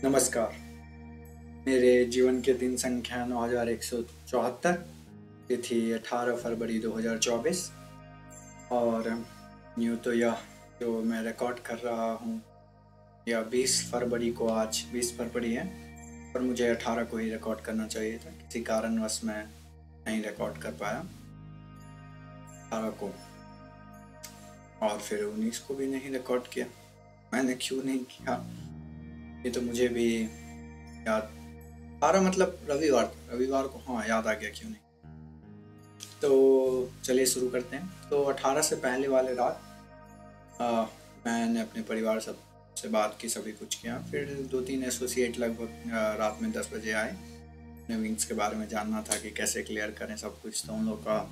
नमस्कार। मेरे जीवन के दिन संख्या 9174, तिथि 18 फरवरी 2024। और यूँ तो यह जो मैं रिकॉर्ड कर रहा हूँ यह 20 फरवरी को, आज 20 फरवरी है, पर मुझे 18 को ही रिकॉर्ड करना चाहिए था। किसी कारणवश मैं नहीं रिकॉर्ड कर पाया 18 को, और फिर 19 को भी नहीं रिकॉर्ड किया। मैंने क्यों नहीं किया ये तो मुझे भी याद, 18 मतलब रविवार को, हाँ याद आ गया, क्यों नहीं। तो चलिए शुरू करते हैं। तो 18 से पहले वाले रात मैंने अपने परिवार से बात की, सभी कुछ किया। फिर 2-3 एसोसिएट लगभग रात में 10 बजे आए। अपने विंग्स के बारे में जानना था कि कैसे क्लियर करें सब कुछ। तो उन लोग का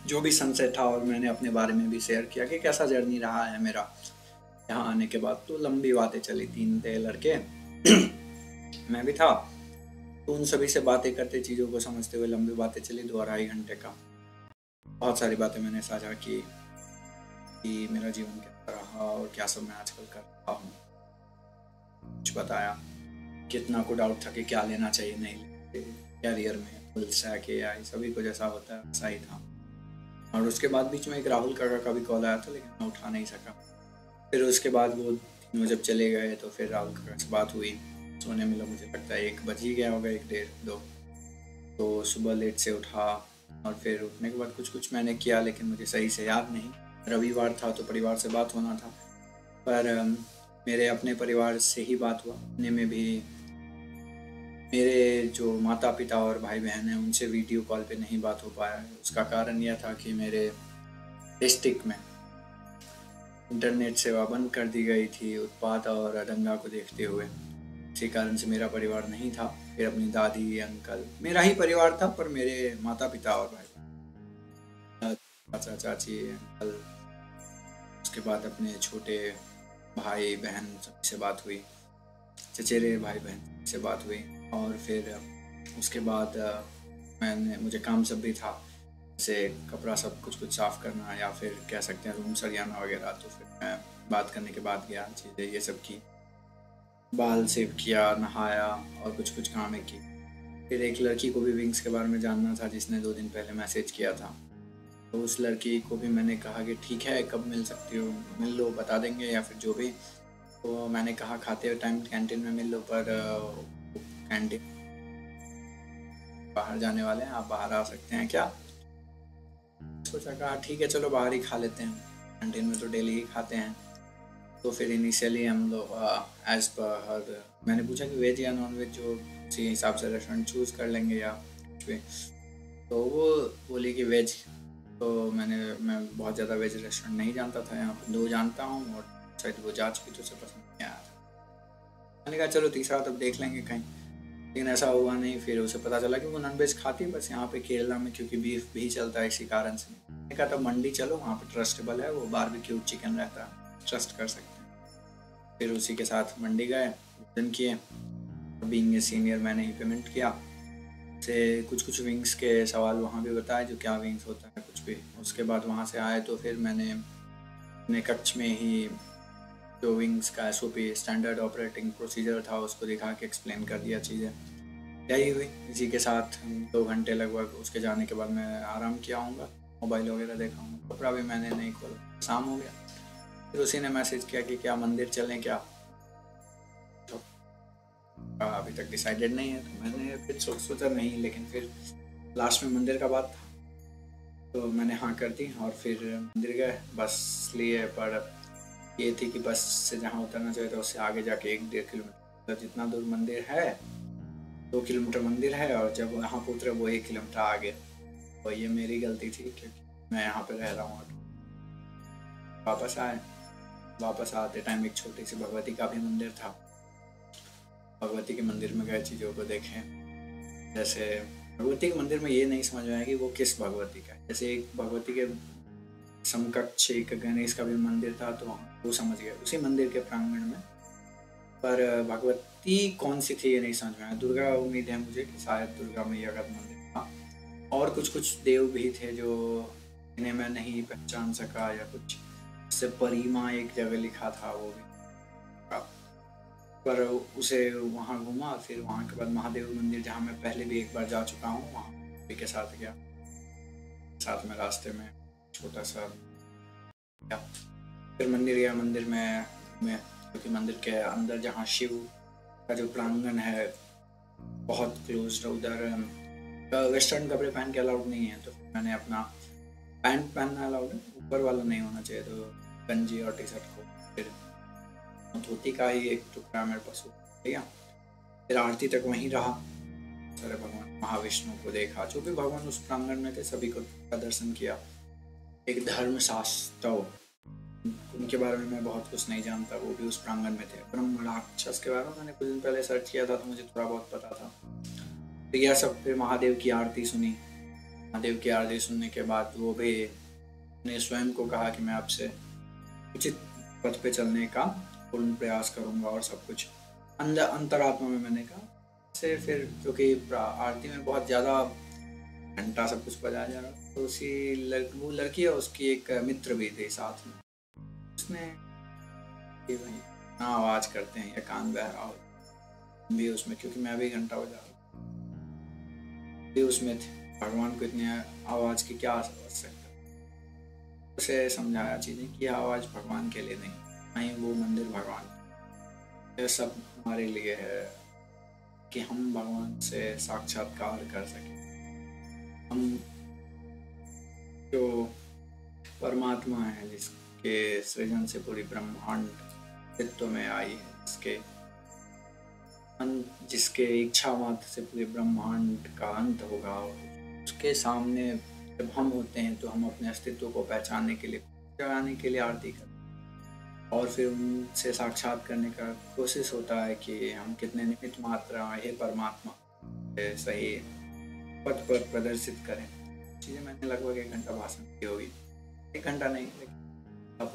जो भी सनसेट था, और मैंने अपने बारे में भी शेयर किया कि कैसा जर्नी रहा है मेरा यहाँ आने के बाद। तो लंबी बातें चली, 3 थे लड़के मैं भी था। तो उन सभी से बातें करते, चीज़ों को समझते हुए लंबी बातें चली 2-2.5 घंटे का। बहुत सारी बातें मैंने साझा की कि मेरा जीवन कैसा रहा और क्या सब मैं आजकल कर रहा हूँ। कुछ बताया, कितना को डाउट था कि क्या लेना चाहिए नहीं लेते कैरियर में, फुल स्टैक AI, सभी को जैसा होता है वैसा ही था। और उसके बाद बीच में एक राहुल काका का भी कॉल आया था, लेकिन मैं उठा नहीं सका। फिर उसके बाद वो जब चले गए तो फिर राहुल काका से बात हुई। सोने मिला, मुझे लगता है 1 बज ही गया होगा, 1, 1:30, 2। तो सुबह लेट से उठा, और फिर उठने के बाद कुछ मैंने किया, लेकिन मुझे सही से याद नहीं। रविवार था तो परिवार से बात होना था, पर मेरे अपने परिवार से ही बात हुआ। अपने में भी मेरे जो माता पिता और भाई बहन हैं उनसे वीडियो कॉल पे नहीं बात हो पाया। उसका कारण यह था कि मेरे डिस्ट्रिक्ट में इंटरनेट सेवा बंद कर दी गई थी, उत्पात और दंगा को देखते हुए। इसी कारण से मेरा परिवार नहीं था। फिर अपनी दादी, अंकल, मेरा ही परिवार था, पर मेरे माता पिता और भाई, चाचा चाची, अंकल, उसके बाद अपने छोटे भाई बहन सबसे बात हुई, चचेरे भाई बहन से बात हुई। और फिर उसके बाद मुझे काम सब भी था, जैसे कपड़ा सब कुछ साफ़ करना, या फिर कह सकते हैं रूम सरियाना वगैरह। तो फिर मैं बात करने के बाद गया, चीज़ें ये सब की, बाल सेव किया, नहाया और कुछ काम है की। फिर एक लड़की को भी विंग्स के बारे में जानना था, जिसने 2 दिन पहले मैसेज किया था। तो उस लड़की को भी मैंने कहा कि ठीक है, कब मिल सकती हो, मिल लो, बता देंगे, या फिर जो भी। तो मैंने कहा खाते हुए टाइम कैंटीन में मिल लो, पर कैंटीन बाहर जाने वाले हैं, आप बाहर आ सकते हैं क्या। सोचा, कहा ठीक है चलो बाहर ही खा लेते हैं, कैंटीन में तो डेली ही खाते हैं। तो फिर इनिशियली हम लोग एज पर मैंने पूछा कि वेज या नॉन वेज, जो उसी हिसाब से रेस्टोरेंट चूज़ कर लेंगे या कुछ भी। तो वो बोली कि वेज। तो मैं बहुत ज़्यादा वेज रेस्टोरेंट नहीं जानता था, यहाँ पर 2 जानता हूँ, और शायद वो जाँच भी तो उसे पसंद नहीं आया था। मैंने कहा चलो तीसरा तब देख लेंगे कहीं, लेकिन ऐसा हुआ नहीं। फिर उसे पता चला कि वो नॉन वेज खाती है, बस यहाँ पे केरला में क्योंकि बीफ भी चलता है, इसी कारण से। मैंने कहा तब मंडी चलो, वहाँ पे ट्रस्टेबल है, वो बारबेक्यू चिकन रहता है, ट्रस्ट कर सकते हैं। फिर उसी के साथ मंडी गए, भोजन किए। बीइंग ए सीनियर मैंने ही पेमेंट किया। से कुछ विंग्स के सवाल वहाँ भी बताए, जो क्या विंग्स होता है कुछ भी। उसके बाद वहाँ से आए तो फिर मैंने अपने कक्ष में ही जो विंग्स का SOP, स्टैंडर्ड ऑपरेटिंग प्रोसीजर था, उसको दिखा के एक्सप्लेन कर दिया चीज़ें। यही हुई। इसी के साथ 2 घंटे लगभग उसके जाने के बाद मैं आराम किया हूँगा, मोबाइल वगैरह देखा हूँगा, कपड़ा भी मैंने नहीं खोला। शाम हो गया, फिर उसी ने मैसेज किया कि क्या मंदिर चलें क्या। तो अभी तक डिसाइडेड नहीं है। तो मैंने फिर सोचा नहीं, लेकिन फिर लास्ट में मंदिर का बात था तो मैंने हाँ कर दी, और फिर मंदिर गए। बस लिए, पर ये थी कि बस से जहाँ उतरना चाहिए था उससे आगे जाके 1-1.5 किलोमीटर, मतलब जितना दूर मंदिर है 2 किलोमीटर मंदिर है, और जब यहाँ पर उतरे वो 1 किलोमीटर आगे। तो ये मेरी गलती थी, क्योंकि मैं यहाँ पे रह रहा हूँ। वापस आए, वापस आते टाइम एक छोटी सी भगवती का भी मंदिर था। भगवती के मंदिर में गए, चीज़ों को देखें। जैसे भगवती के मंदिर में ये नहीं समझ में आया कि वो किस भगवती का है। जैसे एक भगवती के समकक्ष एक गणेश का भी मंदिर था, तो वो समझ गए उसी मंदिर के प्रांगण में, पर भगवती कौन सी थी ये नहीं समझ में आया। दुर्गा, उम्मीद है मुझे कि शायद दुर्गा मैया का मंदिर था, और कुछ देव भी थे जो इन्हें मैं नहीं पहचान सका, या कुछ से परिमा एक जगह लिखा था, वो भी। पर उसे वहाँ घूमा, फिर वहाँ के बाद महादेव मंदिर जहाँ मैं पहले भी एक बार जा चुका हूँ, वहाँ मम्मी के साथ गया। साथ में रास्ते में छोटा सा गया, फिर मंदिर गया। मंदिर में क्योंकि मंदिर के अंदर जहाँ शिव का जो प्रांगण है बहुत क्लोज, उधर वेस्टर्न कपड़े पहन के अलाउड नहीं है, तो फिर मैंने अपना पैंट पहनना अलाउड है, ऊपर वाला नहीं होना चाहिए, तो गंजी और टी शर्ट को फिर धोती का ही एक टुकड़ा मेरे पास ठीक है। फिर आरती तक वहीं रहा, सारे भगवान महाविष्णु को देखा, जो भी भगवान उस प्रांगण में थे सभी को दर्शन किया। एक धर्म शास्त्र, उनके बारे में मैं बहुत कुछ नहीं जानता, वो भी उस प्रांगण में थे। ब्रह्म राक्षस के बारे में मैंने कुछ दिन पहले सर्च किया था, तो मुझे थोड़ा बहुत पता था। तो यह सब, फिर महादेव की आरती सुनी। महादेव की आरती सुनने के बाद वो भी ने स्वयं को कहा कि मैं आपसे उचित पथ पे चलने का पूर्ण प्रयास करूंगा और सब कुछ अंदर अंतरात्मा में मैंने कहा से। फिर क्योंकि आरती में बहुत ज़्यादा घंटा सब कुछ बजाया जा रहा, तो वो लड़की है, उसकी एक मित्र भी थे साथ में, उसने हाँ आवाज करते हैं या कान बह रहा हो भी उसमें, क्योंकि मैं भी घंटा बजा रहा भी उसमें थे। भगवान को इतनी आवाज की क्या आवश्यकता, उसे समझाया चीजें कि आवाज भगवान के लिए नहीं, वो मंदिर भगवान, ये सब हमारे लिए है कि हम भगवान से साक्षात्कार कर सकें। हम जो परमात्मा है, जिसके सृजन से पूरी ब्रह्मांड अस्तित्व में आई है, जिसके इच्छा मात्र से पूरे ब्रह्मांड का अंत होगा, उसके सामने जब हम होते हैं तो हम अपने अस्तित्व को पहचानने के लिए, जगाने के लिए आरती करते हैं, और फिर उनसे साक्षात करने का कोशिश होता है कि हम कितने निमित्त मात्र हे परमात्मा सही पथ पर प्रदर्शित करें। चीज़ें मैंने लगभग 1 घंटा भाषण की होगी, 1 घंटा नहीं, लेकिन अब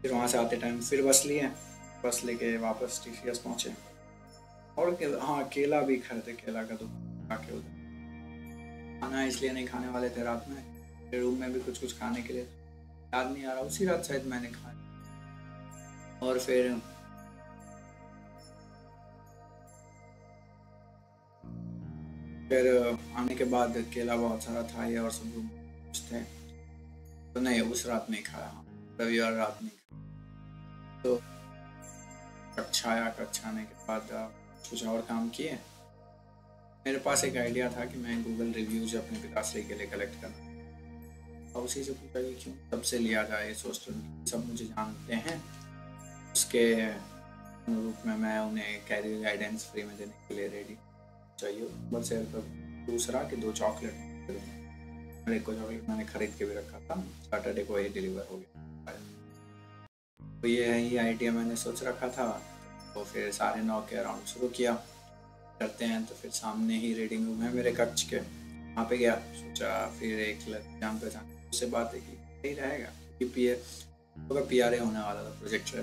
फिर वहाँ से आते टाइम फिर बस लिए, बस लेके वापस TCS पहुँचे। और हाँ, केला भी खरीदे, केला का तो खाके उधर खाना इसलिए नहीं खाने वाले थे रात में, फिर रूम में भी कुछ खाने के लिए याद नहीं आ रहा, उसी रात शायद मैंने खाया। और फिर आने के बाद केला बहुत सारा था ये, और सब लोग थे, तो नहीं उस रात नहीं खाया, रविवार रात नहीं खाया। तो कक्षा आने के बाद कुछ और काम किए। मेरे पास एक आइडिया था कि मैं गूगल रिव्यूज अपने पिताश्री के लिए कलेक्ट करना, और उसी से पूछा कि क्यों सबसे लिया जाए, सोचते सब मुझे जानते हैं, उसके अनुरूप में मैं उन्हें कैरियर गाइडेंस फ्री में देने के लिए रेडी चाहिए। बस शेयर कर दूसरा कि 2 चॉकलेट, एक को चॉकलेट मैंने खरीद के भी रखा था, सैटरडे को ये डिलीवर हो गया। तो ये ही आइडिया मैंने सोच रखा था। तो फिर 9:30 के अराउंड शुरू किया करते हैं, तो फिर सामने ही रीडिंग रूम है मेरे कक्ष के, वहाँ पे गया, सोचा फिर एक जान पहचान उससे बात है कि सही रहेगा, क्योंकि PRA होने वाला था, प्रोजेक्ट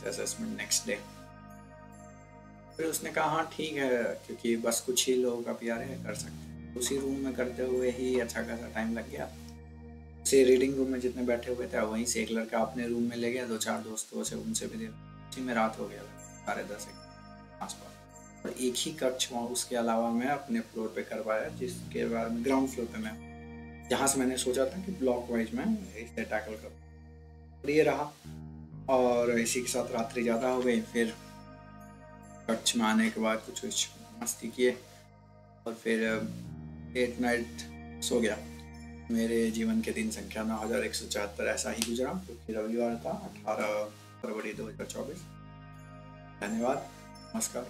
असेसमेंट नेक्स्ट डे। फिर उसने कहा हाँ ठीक है, क्योंकि बस कुछ ही लोगों का PRA है, कर सकते हैं। उसी रूम में करते हुए ही अच्छा खासा टाइम लग गया। उसी रीडिंग रूम में जितने बैठे हुए थे वहीं से एक लड़का अपने रूम में ले गया, 2-4 दोस्तों से, उनसे भी दिया, उसी में रात हो गया 10:30 के आसपास। और एक ही कक्ष वहाँ उसके अलावा मैं अपने फ्लोर पे करवाया, जिसके बारे में ग्राउंड फ्लोर पे मैं, जहाँ से मैंने सोचा था कि ब्लॉक वाइज में इसे टैकल करूँ, ये रहा। और इसी के साथ रात्रि ज़्यादा हो गई। फिर कक्ष में आने के बाद कुछ मस्ती किए, और फिर 8 नाइट सो गया। मेरे जीवन के दिन संख्या 9174 ऐसा ही गुजरा, क्योंकि रविवार था, 18 फरवरी 2024। धन्यवाद, नमस्कार।